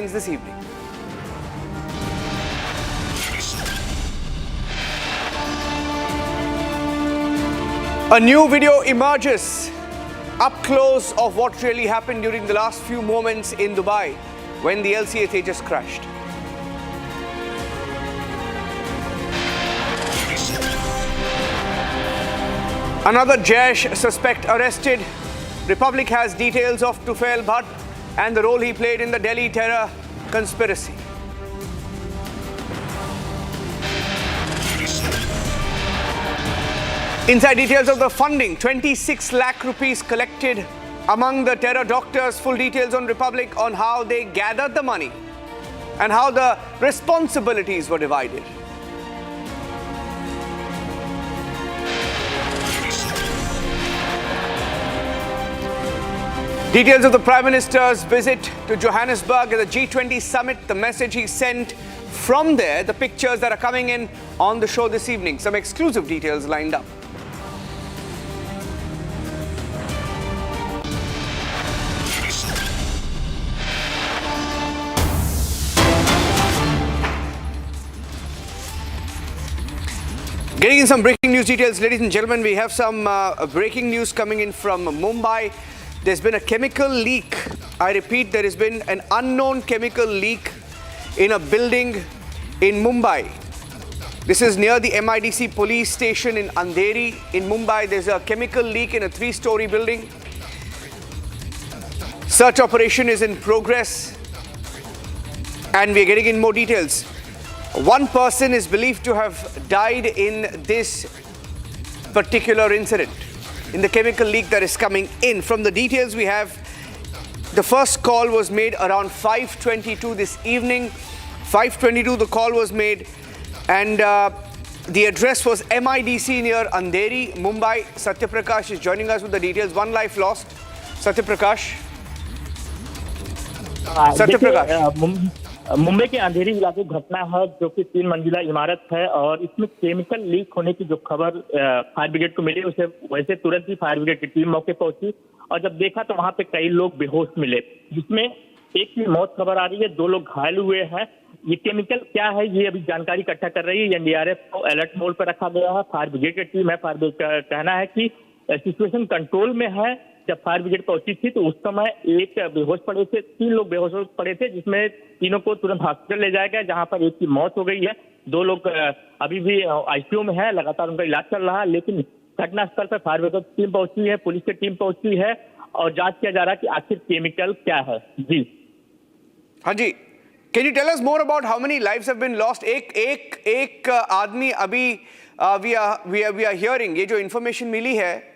this evening. A new video emerges up close of what really happened during the last few moments in Dubai when the LCA Tejas crashed. Another Jaish suspect arrested. Republic has details of Tufail Bhatt and the role he played in the Delhi terror conspiracy. Inside details of the funding, 26 lakh rupees collected among the terror doctors. Full details on Republic on how they gathered the money and how the responsibilities were divided. Details of the Prime Minister's visit to Johannesburg at the G20 Summit, the message he sent from there, the pictures that are coming in on the show this evening. Some exclusive details lined up. Getting in some breaking news details, ladies and gentlemen, we have some breaking news coming in from Mumbai. There's been a chemical leak. I repeat, there has been an unknown chemical leak in a building in Mumbai. This is near the MIDC police station in Andheri in Mumbai. There's a chemical leak in a 3-story building. Search operation is in progress and we're getting in more details. One person is believed to have died in this particular incident, in the chemical leak that is coming in. From the details we have, the first call was made around 5:22 this evening. 5:22 the call was made and the address was MIDC near Andheri, Mumbai. Satyaprakash is joining us with the details. One life lost. Satyaprakash. Mumbai के अंधेरी इलाके घटना है जो कि 3 मंजिला इमारत है और इसमें केमिकल लीक होने की जो खबर फायर ब्रिगेड को मिली, उसे वैसे तुरंत ही फायर ब्रिगेड की टीम मौके पहुंची और जब देखा तो वहां पे कई लोग बेहोश मिले, जिसमें एक की मौत खबर आ रही है, 2 लोग घायल हुए हैं। ये केमिकल क्या है ये अभी जानकारी इकट्ठा कर रही है। एनडीआरएफ को अलर्ट मोड पर रखा गया है। फायर ब्रिगेड की टीम है। फायर ब्रिगेड का कहना है कि सिचुएशन कंट्रोल में है। जब फायर ब्रिगेड पहुंची थी तो उस समय एक बेहोश पड़े थे, 3 लोग बेहोश पड़े थे, जिसमें तीनों को तुरंत हॉस्पिटल ले जाया गया, जहां पर एक की मौत हो गई है। 2 लोग अभी भी आईसीयू में है, लगातार उनका इलाज चल रहा है। लेकिन घटनास्थल पर फायर ब्रिगेड की टीम पहुंची है, पुलिस की टीम पहुंची है और जांच किया जा रहा है कि आखिर केमिकल क्या है। जी हाँ जी, can you tell us more about how many lives have been lost? एक आदमी अभी वी आर हियरिंग, ये जो इंफॉर्मेशन मिली है,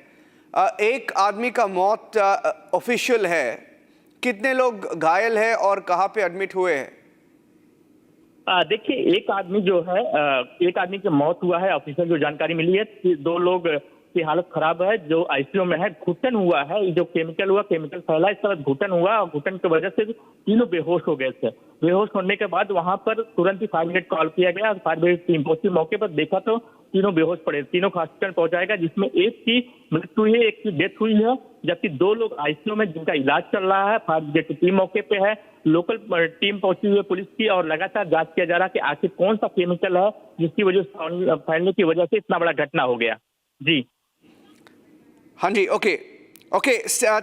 एक आदमी का मौत ऑफिशियल है। कितने लोग घायल हैं और कहां पे एडमिट हुए हैं? देखिए, एक आदमी जो है, एक आदमी की मौत हुआ है, ऑफिशियल जो जानकारी मिली है। 2 लोग की हालत खराब है जो आईसीयू में है। घुटन हुआ है, जो केमिकल हुआ, केमिकल फैला, इस तरह घुटन हुआ और घुटन की वजह से तीनों बेहोश हो गए थे। बेहोश होने के बाद वहां पर तुरंत ही फायर ब्रिगेड कॉल किया गया। फायर ब्रिगेड टीम पहुंची, मौके पर देखा तो तीनों बेहोश पड़े। तीनों को हॉस्पिटल पहुंचाया गया, जिसमें एक की मृत्यु हुई है, एक की डेथ हुई है, जबकि 2 लोग आईसीयू में जिनका इलाज चल रहा है। फायर ब्रिगेड की टीम मौके पे है, लोकल टीम पहुंची हुई है पुलिस की और लगातार जांच किया जा रहा है कि आखिर कौन सा केमिकल है जिसकी वजह से फैलने की वजह से इतना बड़ा घटना हो गया। जी हाँ जी, okay,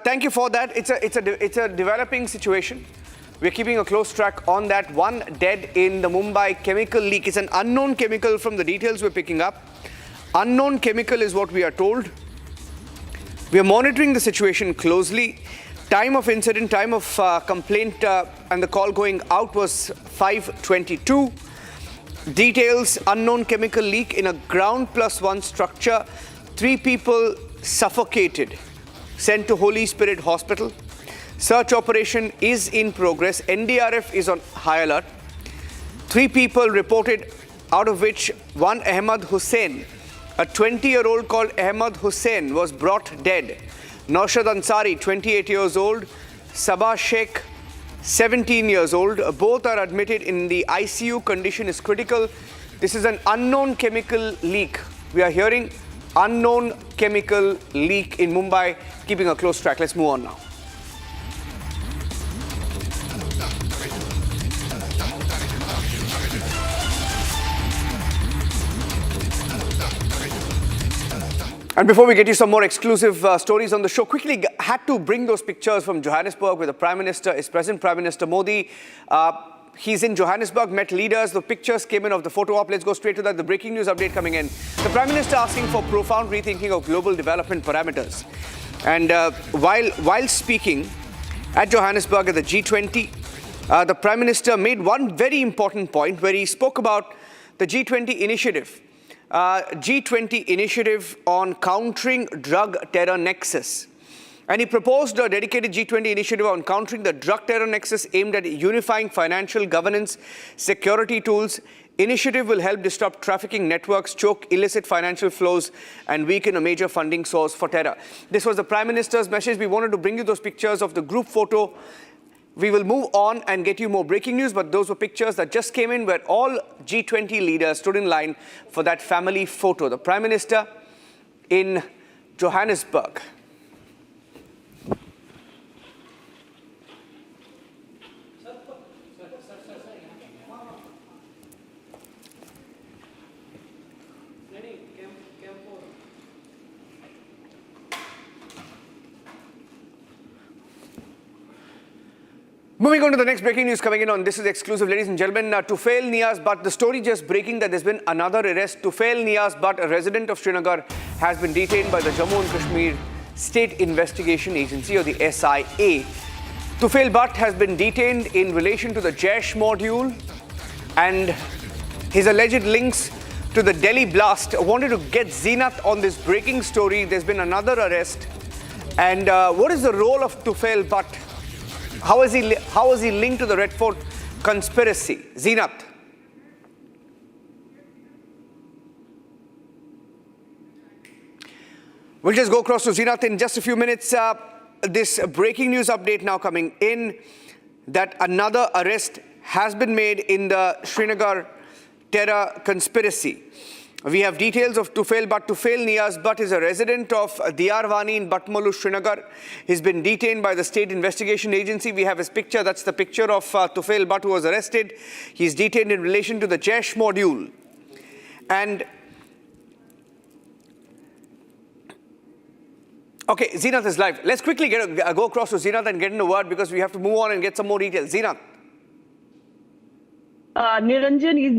thank you for that. It's a developing situation. We're keeping a close track on that. 1 dead in the Mumbai chemical leak. It's an unknown chemical from the details we're picking up. Unknown chemical is what we are told. We are monitoring the situation closely. Time of incident, time of complaint and the call going out was 5:22. Details: unknown chemical leak in a ground +1 structure. 3 people suffocated, sent to Holy Spirit Hospital. Search operation is in progress. NDRF is on high alert. 3 people reported, out of which one Ahmad Hussain, a 20-year-old called Ahmad Hussain, was brought dead. Naushad Ansari, 28 years old. Sabah Sheikh, 17 years old. Both are admitted in the ICU. Condition is critical. This is an unknown chemical leak. We are hearing unknown chemical leak in Mumbai. Keeping a close track. Let's move on now. And before we get you some more exclusive stories on the show, quickly had to bring those pictures from Johannesburg where the Prime Minister is present. Prime Minister Modi, he's in Johannesburg, met leaders. The pictures came in of the photo op. Let's go straight to that. The breaking news update coming in. The Prime Minister asking for profound rethinking of global development parameters. And while speaking at Johannesburg at the G20, the Prime Minister made one very important point where he spoke about the G20 initiative. G20 initiative on countering drug terror nexus. And he proposed a dedicated G20 initiative on countering the drug terror nexus aimed at unifying financial governance, security tools. Initiative will help disrupt trafficking networks, choke illicit financial flows, and weaken a major funding source for terror. This was the Prime Minister's message. We wanted to bring you those pictures of the group photo. We will move on and get you more breaking news, but those were pictures that just came in where all G20 leaders stood in line for that family photo. The Prime Minister in Johannesburg. Moving on to the next breaking news coming in on This Is Exclusive, ladies and gentlemen. Tufail Niaz Butt, the story just breaking that there's been another arrest. Tufail Niaz Butt, a resident of Srinagar, has been detained by the Jammu and Kashmir State Investigation Agency, or the SIA. Tufail Butt has been detained in relation to the Jaish module and his alleged links to the Delhi blast. I wanted to get Zeenat on this breaking story. There's been another arrest. And what is the role of Tufail Butt? How is he linked to the Red Fort conspiracy? Zeenat. We'll just go across to Zeenat in just a few minutes. This breaking news update now coming in that another arrest has been made in the Srinagar terror conspiracy. We have details of Tufail Butt. Tufail Niaz Butt is a resident of Diyarwani in Batmalu, Srinagar. He's been detained by the State Investigation Agency. We have his picture. That's the picture of Tufail Butt, who was arrested. He's detained in relation to the Jaish module. And okay, Zeenat is live. Let's quickly go across to Zeenat and get in a word because we have to move on and get some more details. Zeenat. Niranjan is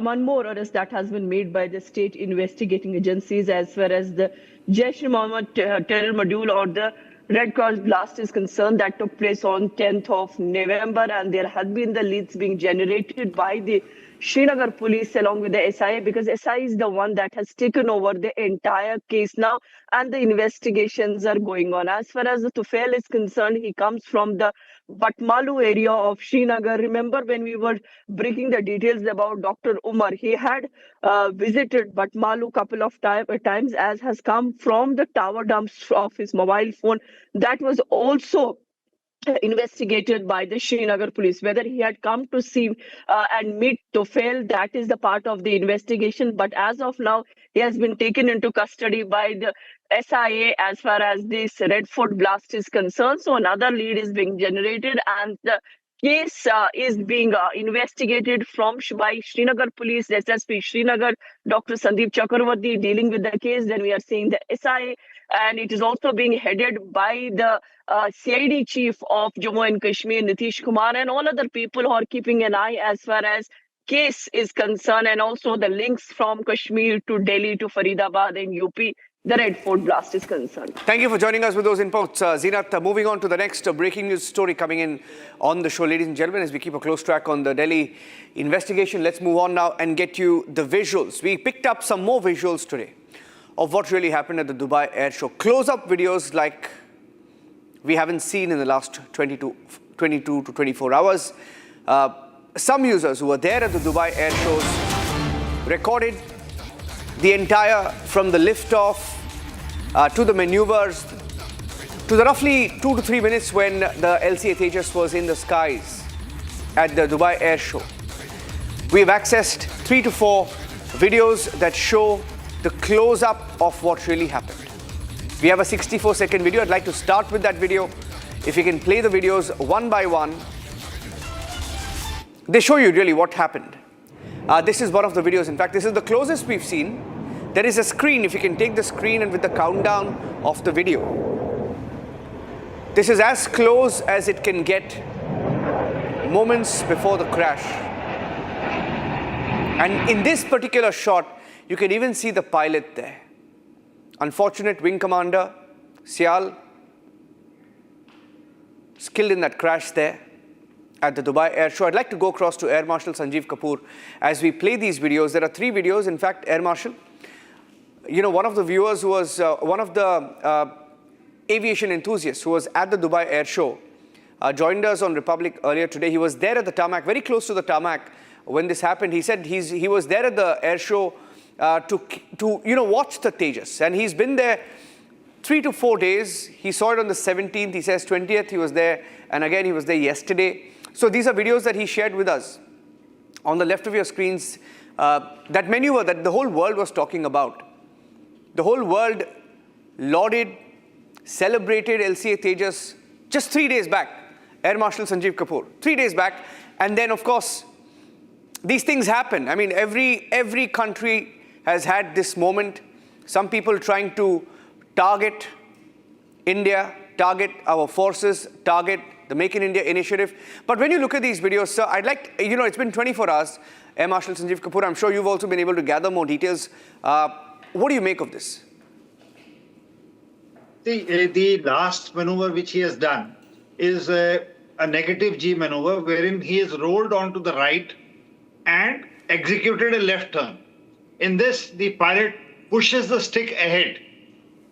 one more arrest that has been made by the state investigating agencies as far as the Jaish-e-Mohammed terror module or the Red Cross blast is concerned. That took place on 10th of November, and there had been the leads being generated by the Srinagar police along with the SIA, because SIA is the one that has taken over the entire case now, and the investigations are going on. As far as the Tufail is concerned, he comes from the Batmalu area of Srinagar. Remember when we were breaking the details about Dr. Umar, he had visited Batmalu couple of times, as has come from the tower dumps of his mobile phone. That was also investigated by the Srinagar police. Whether he had come to see and meet Tufail, that is the part of the investigation. But as of now, he has been taken into custody by the SIA as far as this Red Fort blast is concerned. So another lead is being generated, and the case is being investigated by Srinagar Police, SSP Srinagar, Dr. Sandeep Chakravarti dealing with the case. Then we are seeing the SIA, and it is also being headed by the CID chief of Jammu and Kashmir, Nitish Kumar, and all other people who are keeping an eye as far as case is concerned, and also the links from Kashmir to Delhi to Faridabad and UP. The Red Fort blast is concerned. Thank you for joining us with those inputs, Zeenat. Moving on to the next breaking news story coming in on the show, ladies and gentlemen, as we keep a close track on the Delhi investigation. Let's move on now and get you the visuals. We picked up some more visuals today of what really happened at the Dubai Air Show. Close-up videos like we haven't seen in the last 22 to 24 hours. Some users who were there at the Dubai Air Shows recorded the entire, from the lift-off to the maneuvers, to the roughly 2 to 3 minutes when the LCA Tejas was in the skies at the Dubai Air Show. We've accessed 3 to 4 videos that show the close-up of what really happened. We have a 64-second video. I'd like to start with that video. If you can play the videos one by one, they show you really what happened. This is one of the videos. In fact, this is the closest we've seen there is a screen, if you can take the screen and with the countdown of the video. This is as close as it can get, moments before the crash. And in this particular shot, you can even see the pilot there. Unfortunate wing commander, Sial, is killed in that crash there at the Dubai Air Show. I'd like to go across to Air Marshal Sanjeev Kapoor as we play these videos. There are 3 videos, in fact, Air Marshal. You know, one of the viewers who was, one of the aviation enthusiasts who was at the Dubai Air Show, joined us on Republic earlier today. He was there at the tarmac, very close to the tarmac when this happened. He said he was there at the air show to watch the Tejas. And he's been there 3 to 4 days. He saw it on the 17th. He says 20th he was there. And again, he was there yesterday. So these are videos that he shared with us. On the left of your screens, that maneuver that the whole world was talking about. The whole world lauded, celebrated LCA Tejas just 3 days back. Air Marshal Sanjeev Kapoor, 3 days back. And then, of course, these things happen. I mean, every country has had this moment. Some people trying to target India, target our forces, target the Make in India initiative. But when you look at these videos, sir, I'd like, it's been 24 hours. Air Marshal Sanjeev Kapoor, I'm sure you've also been able to gather more details. What do you make of this? The last maneuver which he has done is a negative G maneuver, wherein he is rolled onto the right and executed a left turn. In this, the pilot pushes the stick ahead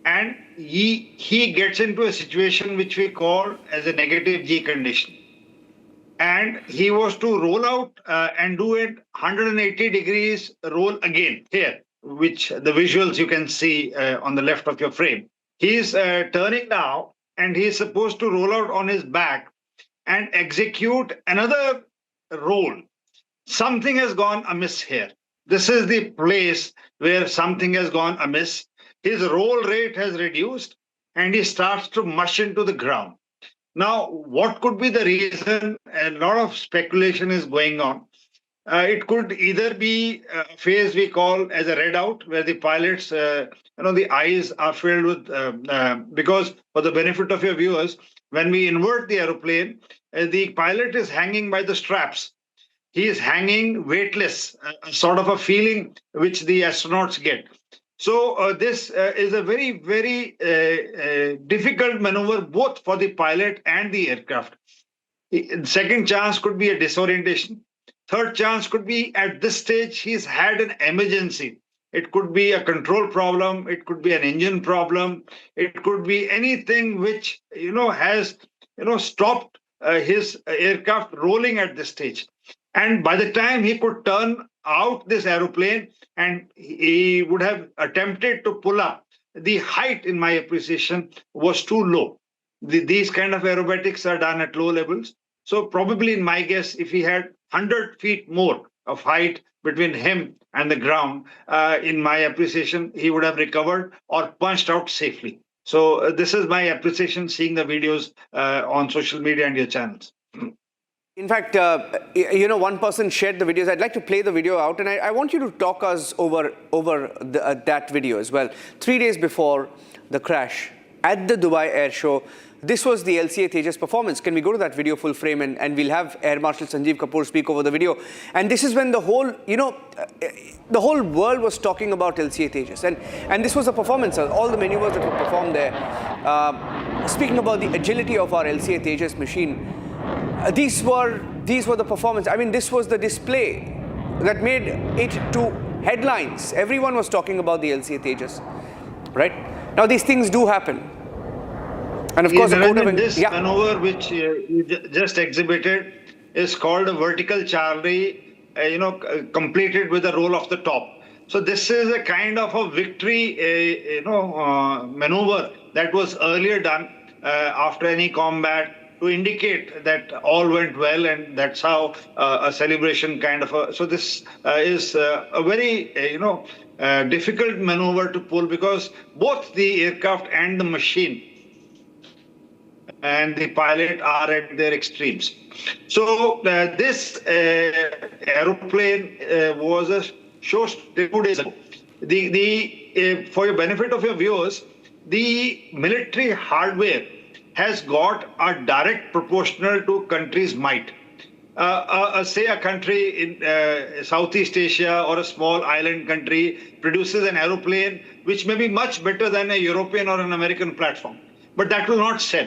and he gets into a situation which we call as a negative G condition. And he was to roll out and do it 180 degrees roll again here, which the visuals you can see on the left of your frame. He's turning now and he's supposed to roll out on his back and execute another roll. Something has gone amiss here. This is the place where something has gone amiss. His roll rate has reduced and he starts to mush into the ground. Now, what could be the reason? A lot of speculation is going on. It could either be a phase we call as a red out, where the pilots, the eyes are filled with, because for the benefit of your viewers, when we invert the aeroplane, the pilot is hanging by the straps. He is hanging weightless, sort of a feeling which the astronauts get. So this is a very, very difficult maneuver, both for the pilot and the aircraft. The second chance could be a disorientation. Third chance could be at this stage, he's had an emergency. It could be a control problem. It could be an engine problem. It could be anything which, has, stopped his aircraft rolling at this stage. And by the time he could turn out this aeroplane and he would have attempted to pull up, the height, in my appreciation, was too low. These kind of aerobatics are done at low levels. So probably, in my guess, if he had 100 feet more of height between him and the ground, in my appreciation, he would have recovered or punched out safely. So this is my appreciation seeing the videos on social media and your channels. In fact, one person shared the videos. I'd like to play the video out, and I want you to talk us over that video as well. 3 days before the crash at the Dubai Air Show, this was the LCA Tejas performance. Can we go to that video full frame, and we'll have Air Marshal Sanjeev Kapoor speak over the video. And this is when the whole, the whole world was talking about LCA Tejas. And this was a performance, all the maneuvers that were performed there. Speaking about the agility of our LCA Tejas machine, these were the performance. I mean, this was the display that made it to headlines. Everyone was talking about the LCA Tejas, right? Now, these things do happen. And of course, this maneuver which you just exhibited is called a vertical Charlie, completed with a roll off the top. So this is a kind of a victory, maneuver that was earlier done after any combat to indicate that all went well, and that's how a celebration kind of so this is a very, difficult maneuver to pull, because both the aircraft and the machine and the pilot are at their extremes. So this aeroplane was a show 2 days ago. For your benefit of your viewers, the military hardware has got a direct proportional to country's might. Say a country in Southeast Asia or a small island country produces an aeroplane which may be much better than a European or an American platform, but that will not sell.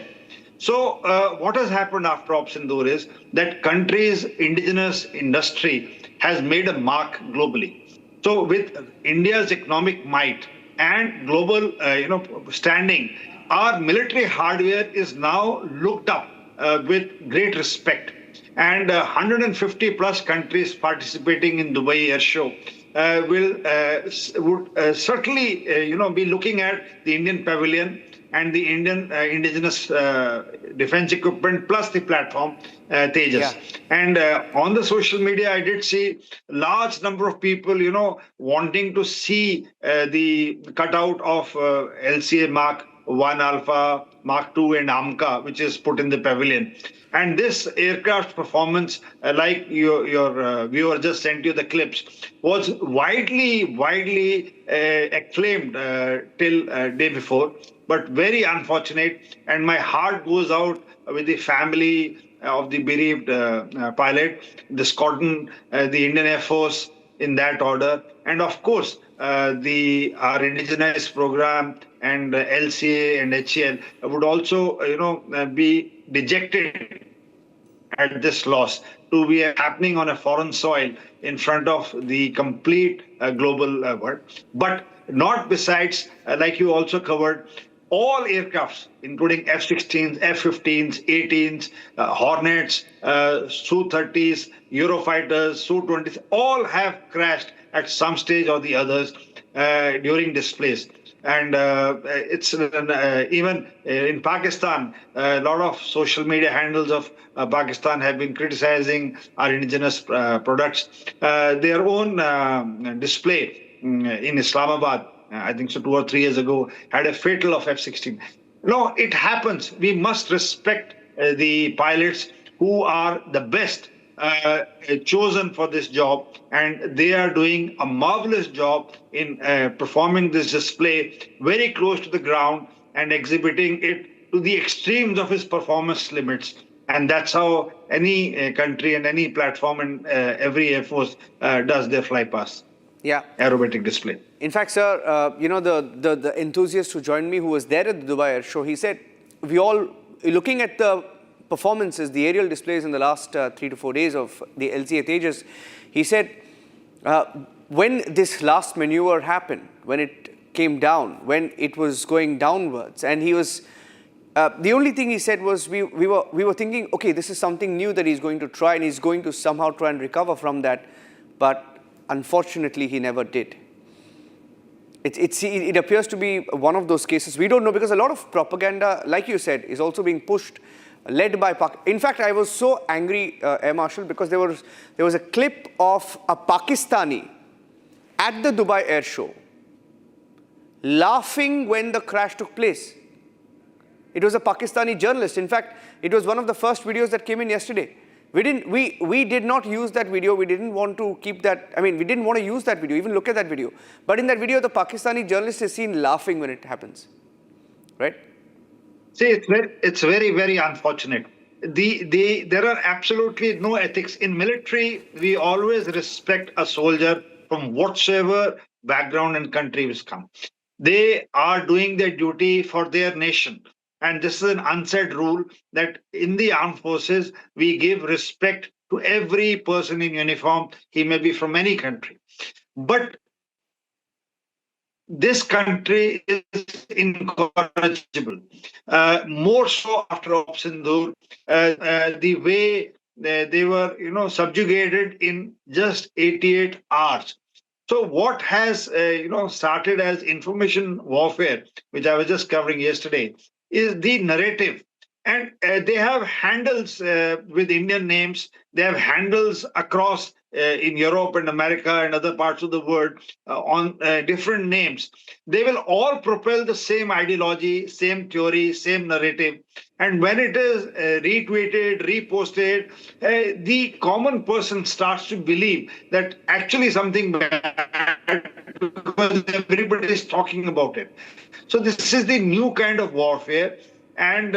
So what has happened after Op Sindoor is that country's indigenous industry has made a mark globally. So with India's economic might and global standing, our military hardware is now looked up with great respect. And 150 plus countries participating in Dubai Air Show would certainly be looking at the Indian pavilion and the Indian indigenous defense equipment plus the platform Tejas. Yeah. And on the social media, I did see large number of people, wanting to see the cutout of LCA Mark 1 Alpha, Mark 2 and AMCA, which is put in the pavilion. And this aircraft performance, like your viewer just sent you the clips, was widely acclaimed till day before, but very unfortunate. And my heart goes out with the family of the bereaved pilot, the squadron, the Indian Air Force in that order, and of course our indigenized program and LCA and HCL would also be dejected at this loss to be happening on a foreign soil in front of the complete global world. But not besides, like you also covered, all aircrafts, including F-16s, F-15s, 18s, Hornets, Su-30s, Eurofighters, Su-20s, all have crashed at some stage or the others during displays. And it's even in Pakistan, a lot of social media handles of Pakistan have been criticizing our indigenous products. Their own display in Islamabad, I think so 2 or 3 years ago, had a fatal of F-16. No, it happens. We must respect the pilots who are the best chosen for this job, and they are doing a marvelous job in performing this display very close to the ground and exhibiting it to the extremes of its performance limits. And that's how any country and any platform and every Air Force does their fly past. Yeah. Aerobatic display. In fact, sir, the enthusiast who joined me, who was there at the Dubai Air Show, he said, looking at the performances, the aerial displays in the last 3 to 4 days of the LCA Tejas, he said, when this last maneuver happened, when it came down, when it was going downwards, and he was, the only thing he said was, we were thinking, okay, this is something new that he's going to try, and he's going to somehow try and recover from that, but unfortunately, he never did. It appears to be one of those cases. We don't know, because a lot of propaganda, like you said, is also being pushed, led by Pakistan. In fact, I was so angry, Air Marshal, because there was a clip of a Pakistani at the Dubai Air Show laughing when the crash took place. It was a Pakistani journalist. In fact, it was one of the first videos that came in yesterday. We did not use that video. We didn't want to keep that. I mean, we didn't want to use that video, even look at that video. But in that video, the Pakistani journalist is seen laughing when it happens, right? See, it's very, very unfortunate. There are absolutely no ethics. In military, we always respect a soldier from whatsoever background and country he's come. They are doing their duty for their nation. And this is an unsaid rule that in the armed forces, we give respect to every person in uniform. He may be from any country. But this country is incorrigible. More so after Op Sindoor, the way they were, subjugated in just 88 hours. So what has, started as information warfare, which I was just covering yesterday, is the narrative. And they have handles with Indian names. They have handles across in Europe and America and other parts of the world on different names. They will all propel the same ideology, same theory, same narrative. And when it is retweeted, reposted, the common person starts to believe that actually something bad because everybody is talking about it. So this is the new kind of warfare. And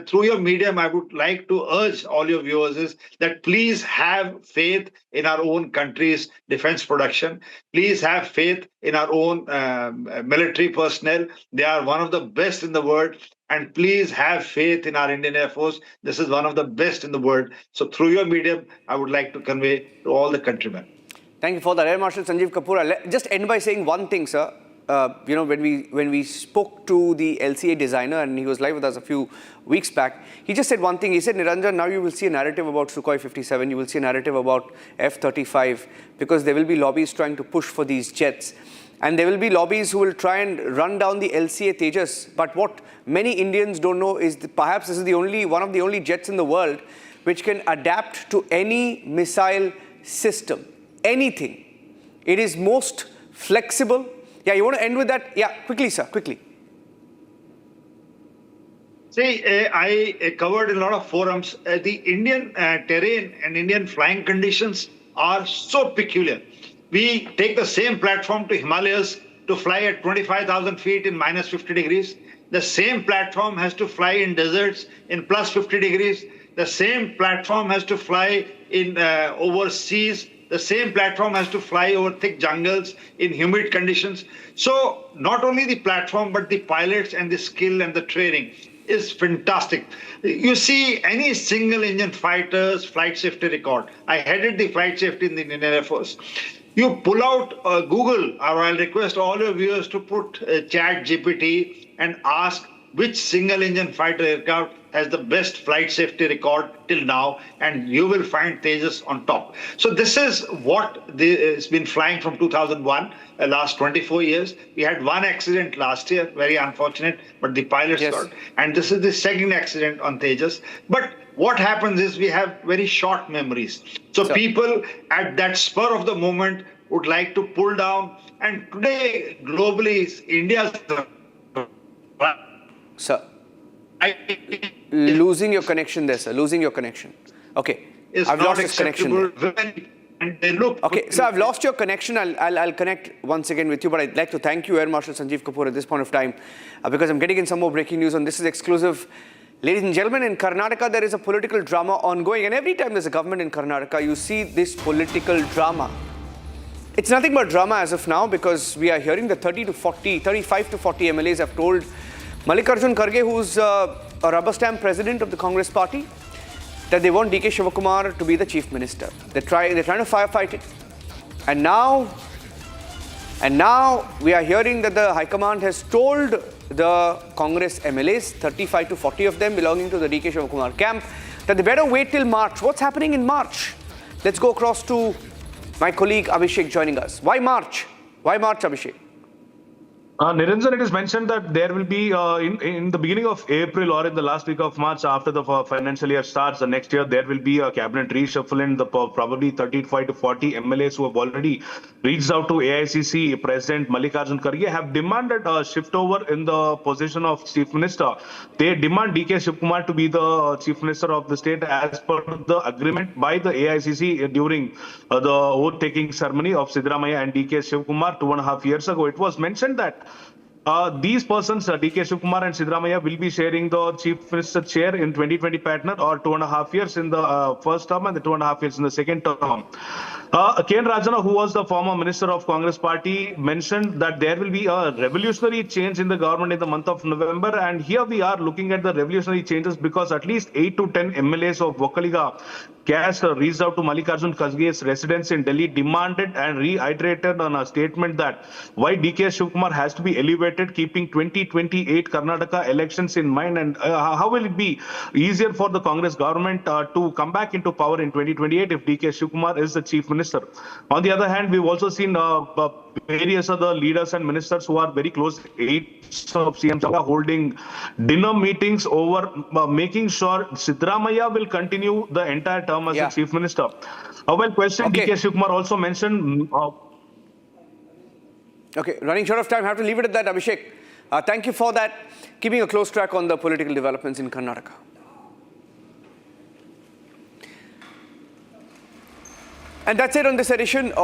through your medium, I would like to urge all your viewers is that please have faith in our own country's defense production. Please have faith in our own military personnel. They are one of the best in the world. And please have faith in our Indian Air Force. This is one of the best in the world. So through your medium, I would like to convey to all the countrymen. Thank you for that. Air Marshal Sanjeev Kapoor. I'll just end by saying one thing, sir. When we spoke to the LCA designer, and he was live with us a few weeks back, he just said one thing. He said, Niranjan, now you will see a narrative about Sukhoi 57, you will see a narrative about F-35, because there will be lobbies trying to push for these jets. And there will be lobbies who will try and run down the LCA Tejas. But what many Indians don't know is that perhaps this is one of the only jets in the world which can adapt to any missile system. Anything. It is most flexible. Yeah, you want to end with that? Yeah, quickly, sir, quickly. See, I covered in a lot of forums. The Indian terrain and Indian flying conditions are so peculiar. We take the same platform to Himalayas to fly at 25,000 feet in minus 50 degrees. The same platform has to fly in deserts in plus 50 degrees. The same platform has to fly in overseas. The same platform has to fly over thick jungles in humid conditions. So not only the platform, but the pilots and the skill and the training is fantastic. You see any single engine fighter's flight safety record. I headed the flight safety in the Indian Air Force. You pull out Google, or I'll request all your viewers to put Chat GPT and ask which single engine fighter aircraft has the best flight safety record till now, and you will find Tejas on top. So this is what has been flying from 2001, last 24 years. We had one accident last year, very unfortunate, but the pilots got. And this is the second accident on Tejas. But what happens is we have very short memories. So people at that spur of the moment would like to pull down. And today, globally, India's... Sir, losing your connection there, sir. Losing your connection. Okay, I've lost his connection. And they look okay, sir, I've lost your connection. I'll connect once again with you, but I'd like to thank you, Air Marshal Sanjeev Kapoor, at this point of time, because I'm getting in some more breaking news on This Is Exclusive. Ladies and gentlemen, in Karnataka, there is a political drama ongoing, and every time there's a government in Karnataka, you see this political drama. It's nothing but drama as of now, because we are hearing that 35 to 40 MLAs have told Mallikarjun Kharge, who's a rubber stamp president of the Congress party, that they want DK Shivakumar to be the chief minister. They're trying to firefight it. And now we are hearing that the High Command has told the Congress MLAs, 35 to 40 of them belonging to the DK Shivakumar camp, that they better wait till March. What's happening in March? Let's go across to my colleague Abhishek joining us. Why March? Why March, Abhishek? Niranjan, it is mentioned that there will be in the beginning of April or in the last week of March, after the financial year starts, the next year, there will be a cabinet reshuffle, and the probably 35 to 40 MLAs who have already reached out to AICC President Mallikarjun Kharge have demanded a shift over in the position of Chief Minister. They demand DK Shivakumar to be the Chief Minister of the state as per the agreement by the AICC during the oath-taking ceremony of Siddaramaiah and DK Shivakumar 2.5 years ago. It was mentioned that these persons, DK Shivakumar and Siddaramaiah, will be sharing the Chief Minister chair in 2020 partner, or 2.5 years in the first term and the 2.5 years in the second term. K.N. Rajana, who was the former minister of Congress party, mentioned that there will be a revolutionary change in the government in the month of November. And here we are looking at the revolutionary changes because at least 8 to 10 MLAs of Vokkaliga caste reached out to Mallikarjun Kharge's residence in Delhi, demanded and reiterated on a statement that why DK Shivakumar has to be elevated, keeping 2028 Karnataka elections in mind, and how will it be easier for the Congress government to come back into power in 2028 if DK Shivakumar is the chief minister. On the other hand, we've also seen various other leaders and ministers who are very close aides of CM holding dinner meetings over making sure Siddaramaiah will continue the entire term as the chief minister. Well, question DK Shivakumar also mentioned. Okay, running short of time, I have to leave it at that, Abhishek. Thank you for that. Keeping a close track on the political developments in Karnataka. And that's it on this edition of